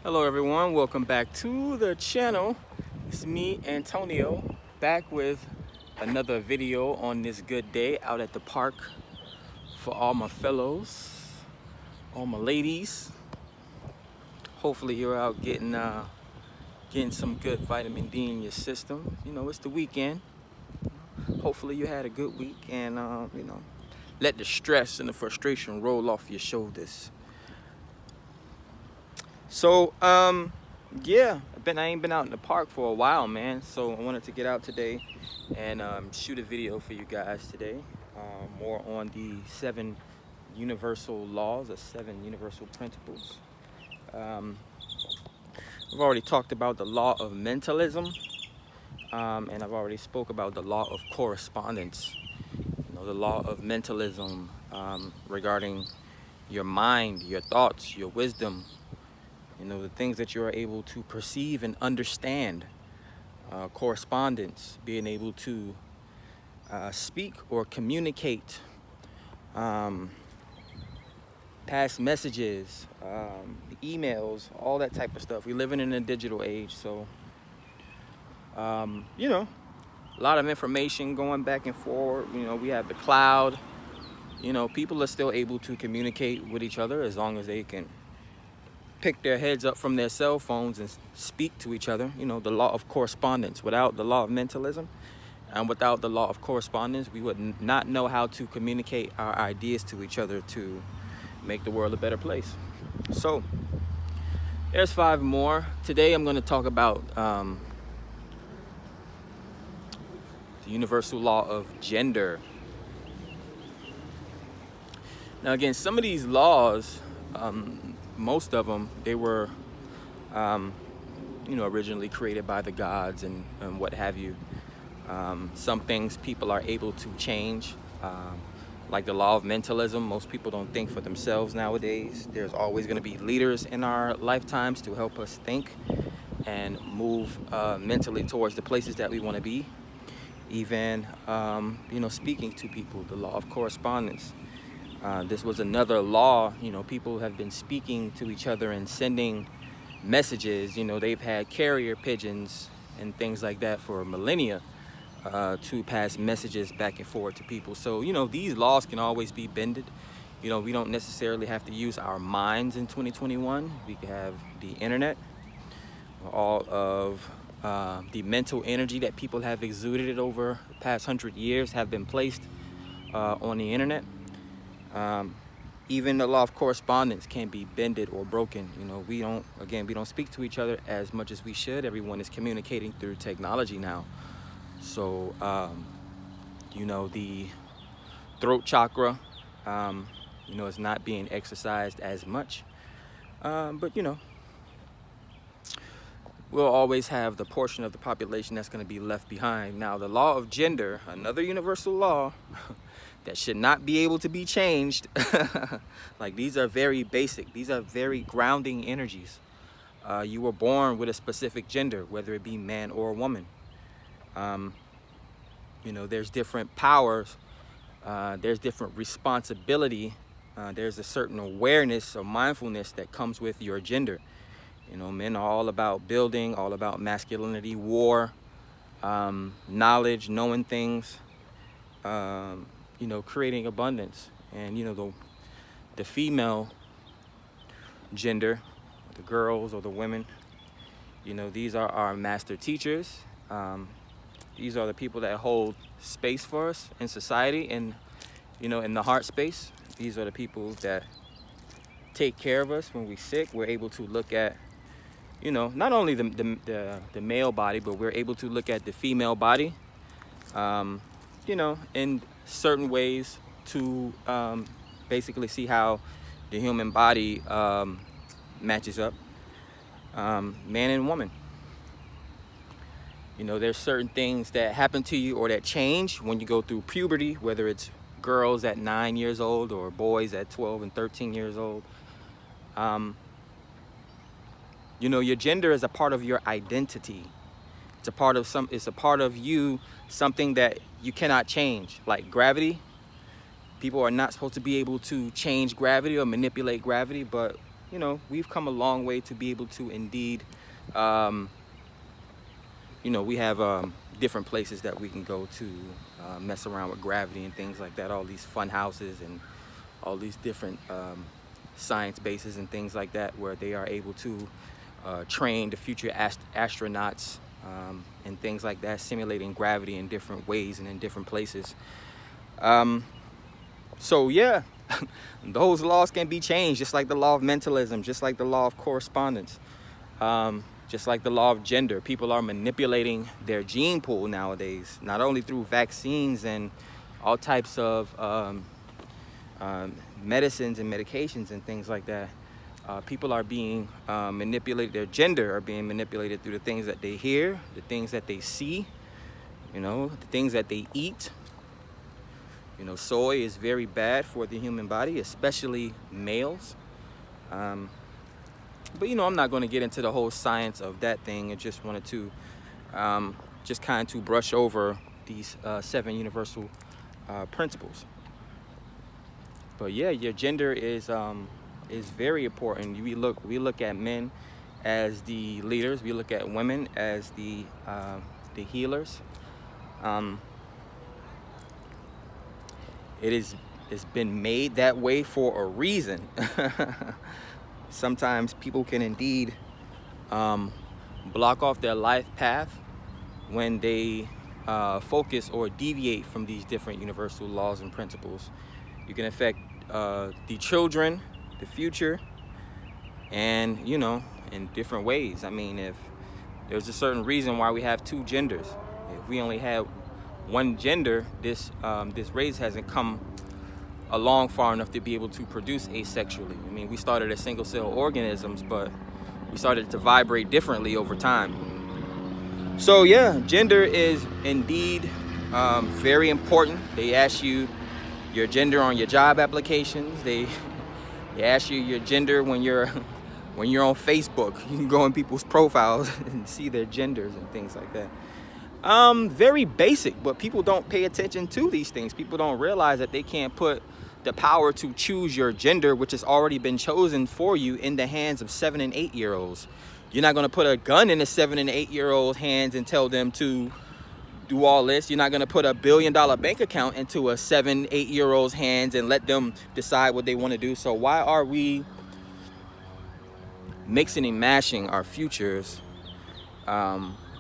Hello everyone, welcome back to the channel. It's me, Antonio, back with another video on this good day out at the park for all my fellows, all my ladies. Hopefully you're out getting some good vitamin D in your system. You know, it's the weekend. Hopefully you had a good week and let the stress and the frustration roll off your shoulders. So, yeah, I ain't been out in the park for a while, man. So I wanted to get out today and shoot a video for you guys today. More on the 7 universal laws, or 7 universal principles. I've already talked about the law of mentalism, and I've already spoke about the law of correspondence. You know, the law of mentalism regarding your mind, your thoughts, your wisdom. You know, the things that you are able to perceive and understand. Correspondence, being able to speak or communicate, pass messages, emails, all that type of stuff. We're living in a digital age, so, you know, a lot of information going back and forth. You know, we have the cloud. You know, people are still able to communicate with each other as long as they can pick their heads up from their cell phones and speak to each other. You know, the law of correspondence. Without the law of mentalism and without the law of correspondence, we would not know how to communicate our ideas to each other to make the world a better place. So there's 5 more. Today I'm going to talk about the universal law of gender. Now again, some of these laws, most of them, they were, originally created by the gods and what have you. Some things people are able to change, like the law of mentalism. Most people don't think for themselves nowadays. There's always going to be leaders in our lifetimes to help us think and move mentally towards the places that we want to be. Even, speaking to people, the law of correspondence. This was another law. You know, people have been speaking to each other and sending messages. You know, they've had carrier pigeons and things like that for millennia to pass messages back and forth to people. So, you know, these laws can always be bended. You know, we don't necessarily have to use our minds in 2021. We can have the internet, all of the mental energy that people have exuded over the past 100 years have been placed on the internet. Even the law of correspondence can be bended or broken. You know, we don't speak to each other as much as we should. Everyone is communicating through technology now. So, the throat chakra, is not being exercised as much. But, we'll always have the portion of the population that's going to be left behind. Now, the law of gender, another universal law that should not be able to be changed. Like, these are very basic. These are very grounding energies. You were born with a specific gender, whether it be man or woman. There's different powers. There's different responsibility. There's a certain awareness or mindfulness that comes with your gender. You know, men are all about building, all about masculinity, war, knowledge, knowing things, creating abundance. And, the female gender, the girls or the women, these are our master teachers. These are the people that hold space for us in society and, in the heart space. These are the people that take care of us when we're sick. We're able to look at, not only the male body, but we're able to look at the female body, in certain ways to basically see how the human body matches up, man and woman. There's certain things that happen to you or that change when you go through puberty, whether it's girls at 9 years old or boys at 12 and 13 years old. Your gender is a part of your identity. It's a part of you, something that you cannot change, like gravity. People are not supposed to be able to change gravity or manipulate gravity, but you know, we've come a long way to be able to indeed, you know, we have different places that we can go to mess around with gravity and things like that. All these fun houses and all these different science bases and things like that, where they are able to train the future astronauts and things like that, simulating gravity in different ways and in different places. So yeah, those laws can be changed, just like the law of mentalism, just like the law of correspondence, just like the law of gender. People are manipulating their gene pool nowadays, not only through vaccines and all types of medicines and medications and things like that. People are being manipulated, their gender are being manipulated through the things that they hear, the things that they see, you know, the things that they eat. You know, soy is very bad for the human body, especially males. But, you know, I'm not going to get into the whole science of that thing. I just wanted to just kind of brush over these 7 universal principles. But yeah, your gender is very important. We look at men as the leaders. We look at women as the healers. It's been made that way for a reason. Sometimes people can indeed block off their life path when they focus or deviate from these different universal laws and principles. You can affect the children, the future, and, you know, in different ways. I mean, if there's a certain reason why we have 2 genders. If we only had one gender, this race hasn't come along far enough to be able to produce asexually. I mean, we started as single cell organisms, but we started to vibrate differently over time. So yeah, gender is indeed very important. They ask you your gender on your job applications. They ask you your gender when you're on Facebook. You can go in people's profiles and see their genders and things like that. Very basic, but people don't pay attention to these things. People don't realize that they can't put the power to choose your gender, which has already been chosen for you, in the hands of 7 and 8 year olds. You're not going to put a gun in a 7 and 8 year old hands and tell them to do all this. You're not going to put $1 billion bank account into a 7, 8 year old's hands and let them decide what they want to do. So why are we mixing and mashing our futures,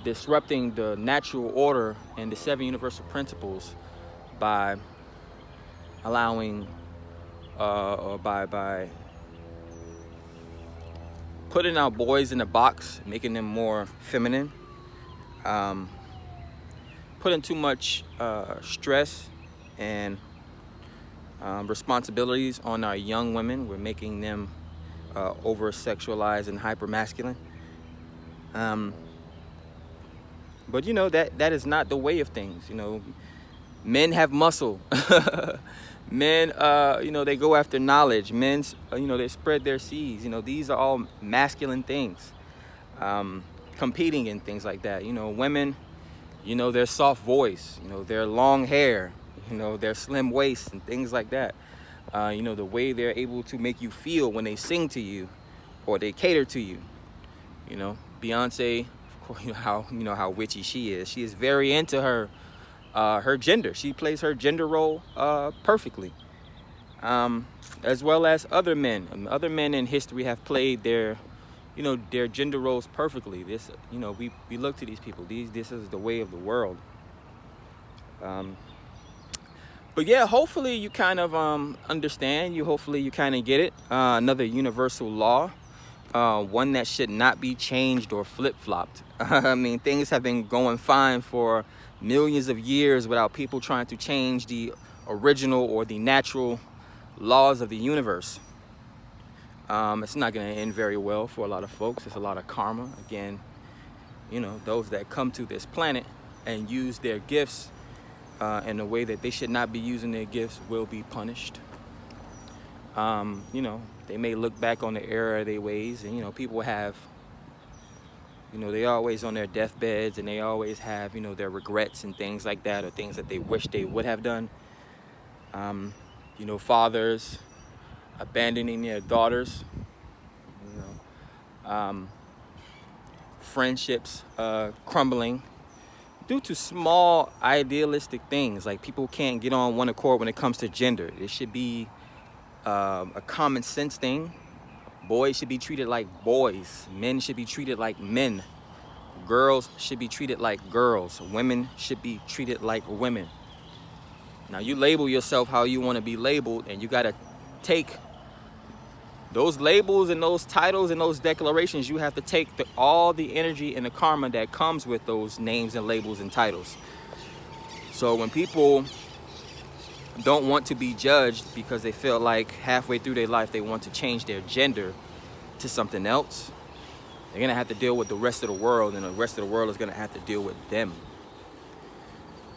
disrupting the natural order and the 7 universal principles by allowing or by putting our boys in a box, making them more feminine, putting too much stress and responsibilities on our young women. We're making them over sexualized and hyper masculine. But you know, that is not the way of things. You know, men have muscle. Men, you know, they go after knowledge. Men, you know, they spread their seeds. You know, these are all masculine things. Competing and things like that. You know, women, you know, their soft voice, you know, their long hair, you know, their slim waist and things like that. You know, the way they're able to make you feel when they sing to you or they cater to you. You know, Beyonce, of course, you know how witchy she is. She is very into her gender. She plays her gender role perfectly. As well as other men. Other men in history have played their gender roles perfectly. This, you know, we look to these people. This is the way of the world. But yeah, hopefully you kind of understand. Hopefully you kind of get it. Another universal law, one that should not be changed or flip-flopped. I mean, things have been going fine for millions of years without people trying to change the original or the natural laws of the universe. It's not going to end very well for a lot of folks. There's a lot of karma. Again, you know, those that come to this planet and use their gifts in a way that they should not be using their gifts will be punished. You know, they may look back on the error of their ways, and, you know, people have, you know, they're always on their deathbeds, and they always have, you know, their regrets and things like that, or things that they wish they would have done. You know, fathers abandoning their daughters, friendships crumbling due to small idealistic things. Like people can't get on one accord when it comes to gender. It should be a common sense thing. Boys should be treated like boys. Men should be treated like men. Girls should be treated like girls. Women should be treated like women. Now you label yourself how you want to be labeled, and you got to take those labels and those titles and those declarations. You have to take all the energy and the karma that comes with those names and labels and titles. So when people don't want to be judged because they feel like halfway through their life they want to change their gender to something else, they're going to have to deal with the rest of the world, and the rest of the world is going to have to deal with them.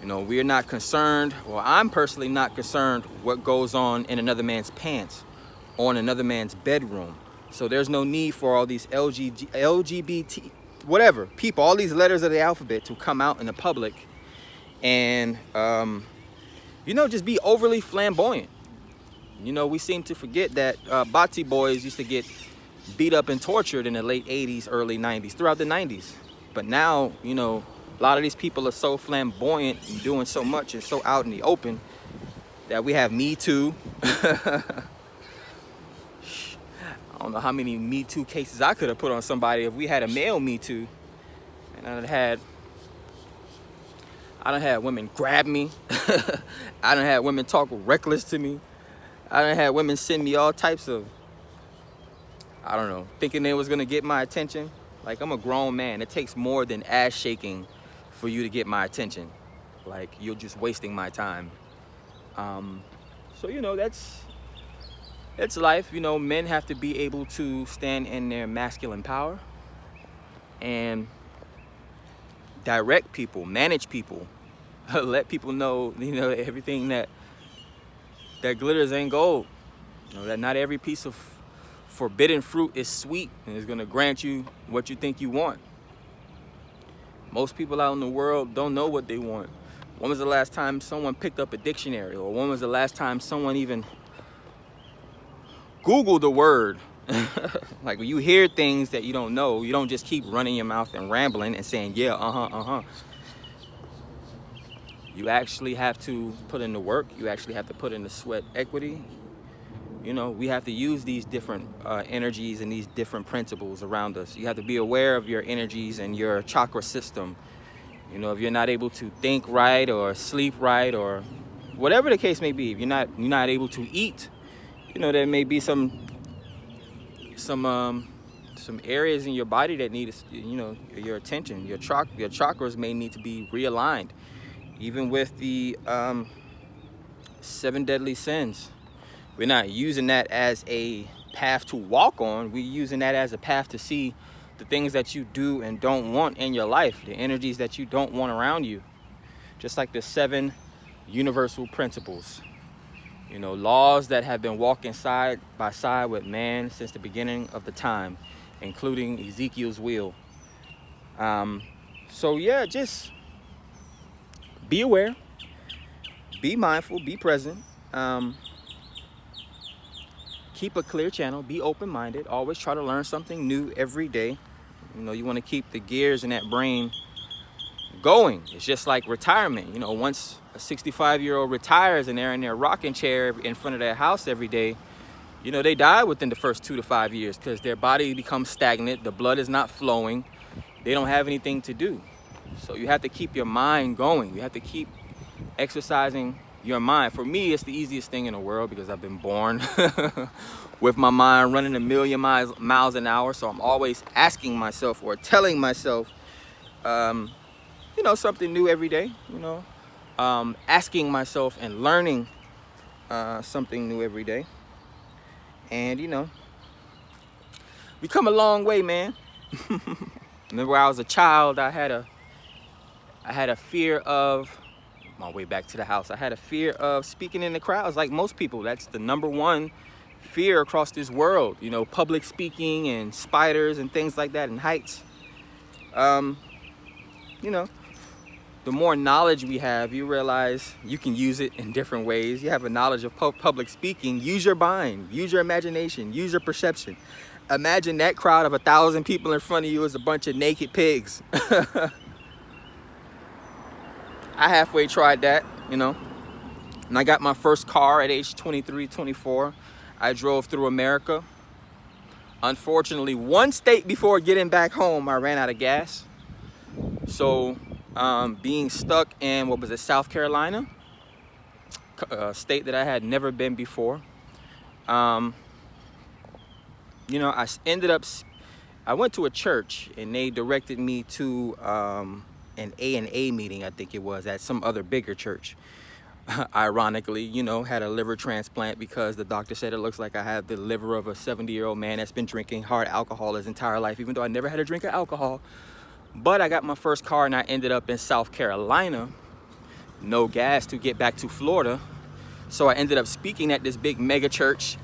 You know, we're not concerned, well, I'm personally not concerned what goes on in another man's pants or in another man's bedroom. So there's no need for all these LGBT, whatever, people, all these letters of the alphabet to come out in the public and, you know, just be overly flamboyant. You know, we seem to forget that Bati boys used to get beat up and tortured in the late 80s, early 90s, throughout the 90s. But now, you know, a lot of these people are so flamboyant and doing so much and so out in the open that we have Me Too. I don't know how many Me Too cases I could have put on somebody if we had a male Me Too. And I done had women grab me. I done had women talk reckless to me. I done had women send me all types of, I don't know, thinking they was gonna get my attention. Like, I'm a grown man. It takes more than ass shaking for you to get my attention. Like, you're just wasting my time. So, you know, that's life. You know, men have to be able to stand in their masculine power and direct people, manage people, let people know, you know, everything that glitters ain't gold. You know, that not every piece of forbidden fruit is sweet and is going to grant you what you think you want. Most people out in the world don't know what they want. When was the last time someone picked up a dictionary? Or when was the last time someone even Googled the word? Like, when you hear things that you don't know, you don't just keep running your mouth and rambling and saying, yeah, You actually have to put in the work. You actually have to put in the sweat equity. You know, we have to use these different energies and these different principles around us. You have to be aware of your energies and your chakra system. You know, if you're not able to think right or sleep right or whatever the case may be, if you're not able to eat, you know, there may be some areas in your body that need, you know, your attention. Your chakras may need to be realigned. Even with the 7 deadly sins, we're not using that as a path to walk on. We're using that as a path to see the things that you do and don't want in your life, the energies that you don't want around you. Just like the 7 universal principles. You know, laws that have been walking side by side with man since the beginning of the time, including Ezekiel's wheel. So yeah, just be aware, be mindful, be present. Keep a clear channel, be open-minded, always try to learn something new every day. You know, you want to keep the gears in that brain going. It's just like retirement. You know, once a 65-year-old retires and they're in their rocking chair in front of their house every day, you know, they die within the first 2 to 5 years because their body becomes stagnant, the blood is not flowing, they don't have anything to do. So you have to keep your mind going. You have to keep exercising your mind. For me, it's the easiest thing in the world because I've been born with my mind running 1,000,000 miles an hour. So I'm always asking myself or telling myself, you know, something new every day, you know, asking myself and learning something new every day. And, you know, we come a long way, man. Remember when I was a child, I had a fear of, my way back to the house, I had a fear of speaking in the crowds like most people. That's the #1 fear across this world, you know, public speaking and spiders and things like that and heights. You know, the more knowledge we have, you realize you can use it in different ways. You have a knowledge of public speaking, use your mind, use your imagination, use your perception. Imagine that crowd of 1,000 people in front of you is a bunch of naked pigs. I halfway tried that, you know. And I got my first car at age 23, 24. I drove through America. Unfortunately, one state before getting back home, I ran out of gas. So being stuck in, what was it, South Carolina, a state that I had never been before. You know, I went to a church and they directed me to an A&A meeting, I think it was, at some other bigger church. Ironically, you know, had a liver transplant because the doctor said it looks like I have the liver of a 70-year-old man that's been drinking hard alcohol his entire life, even though I never had a drink of alcohol. But I got my first car and I ended up in South Carolina. No gas to get back to Florida. So I ended up speaking at this big mega church,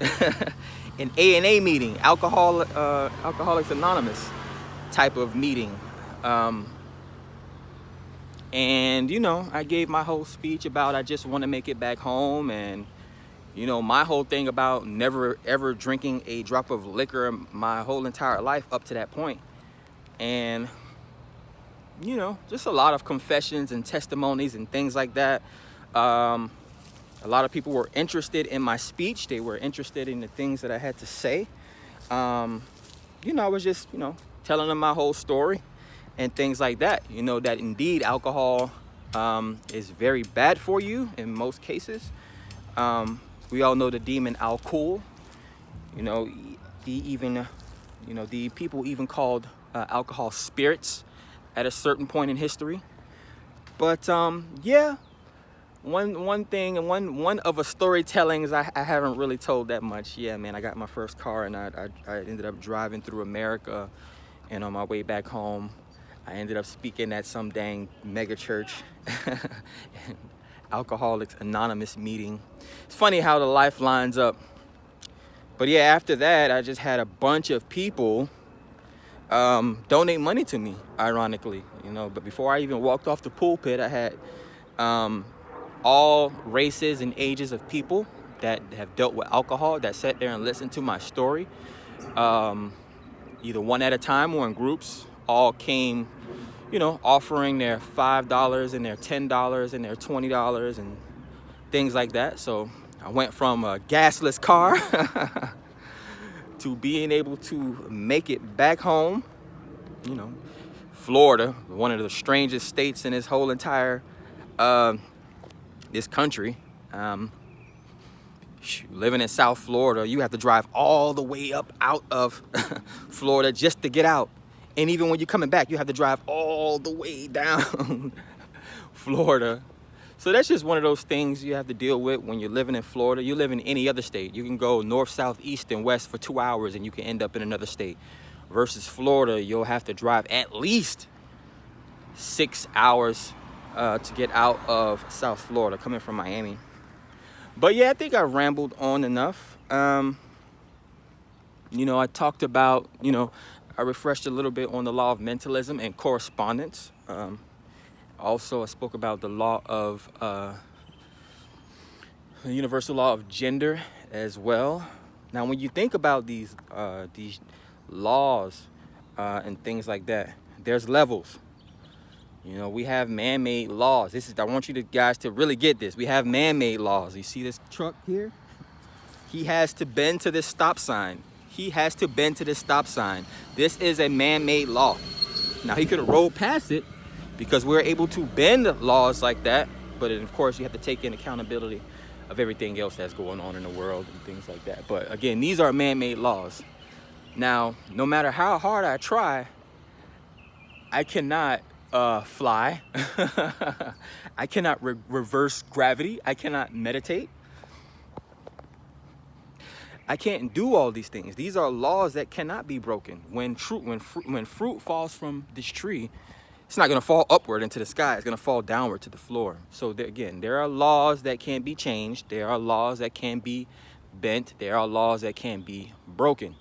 an A&A meeting, Alcoholics Anonymous type of meeting. And, you know, I gave my whole speech about I just want to make it back home. And, you know, my whole thing about never, ever drinking a drop of liquor my whole entire life up to that point. And, you know, just a lot of confessions and testimonies and things like that. A lot of people were interested in my speech. They were interested in the things that I had to say. You know, I was just, you know, telling them my whole story and things like that. You know, that indeed alcohol is very bad for you in most cases. We all know the demon alcohol. You know, the people even called alcohol spirits at a certain point in history. But yeah, one thing and one of a storytellings I haven't really told that much. Yeah, man, I got my first car and I ended up driving through America, and on my way back home, I ended up speaking at some dang mega church, Alcoholics Anonymous meeting. It's funny how the life lines up. But yeah, after that, I just had a bunch of people donate money to me, ironically, you know. But before I even walked off the pulpit, I had all races and ages of people that have dealt with alcohol that sat there and listened to my story, either one at a time or in groups. All came, you know, offering their $5 and their $10 and their $20 and things like that. So I went from a gasless car to being able to make it back home. You know, Florida, one of the strangest states in this whole entire this country. Living in South Florida, you have to drive all the way up out of Florida just to get out. And even when you're coming back, you have to drive all the way down Florida. So that's just one of those things you have to deal with when you're living in Florida. You live in any other state, you can go north, south, east, and west for 2 hours and you can end up in another state. Versus Florida, you'll have to drive at least 6 hours to get out of South Florida, coming from Miami. But yeah, I think I rambled on enough. You know, I talked about, you know, I refreshed a little bit on the law of mentalism and correspondence. Also, I spoke about the law of the universal law of gender as well. Now, when you think about these laws and things like that, there's levels. You know, we have man-made laws. I want you guys to really get this. We have man-made laws. You see this truck here? He has to bend to this stop sign. He has to bend to this stop sign. This is a man-made law. Now, he could have rolled past it because we're able to bend laws like that. But of course, you have to take in accountability of everything else that's going on in the world and things like that. But again, these are man-made laws. Now, no matter how hard I try, I cannot fly. I cannot reverse gravity. I cannot meditate. I can't do all these things. These are laws that cannot be broken. When fruit falls from this tree, it's not going to fall upward into the sky. It's going to fall downward to the floor. So again, there are laws that can be changed. There are laws that can be bent. There are laws that can be broken.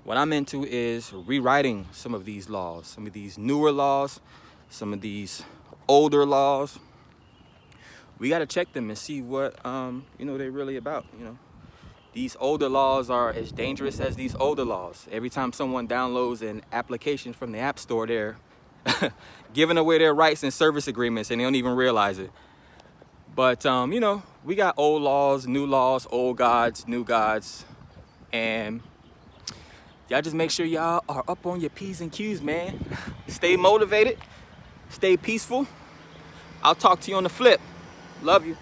What I'm into is rewriting some of these laws, some of these newer laws, some of these older laws. We got to check them and see what, you know, they're really about, you know. These older laws are as dangerous as these older laws. Every time someone downloads an application from the App Store, they're giving away their rights and service agreements, and they don't even realize it. But, you know, we got old laws, old gods, new gods. And y'all just make sure y'all are up on your P's and Q's, man. Stay motivated. Stay peaceful. I'll talk to you on the flip. Love you.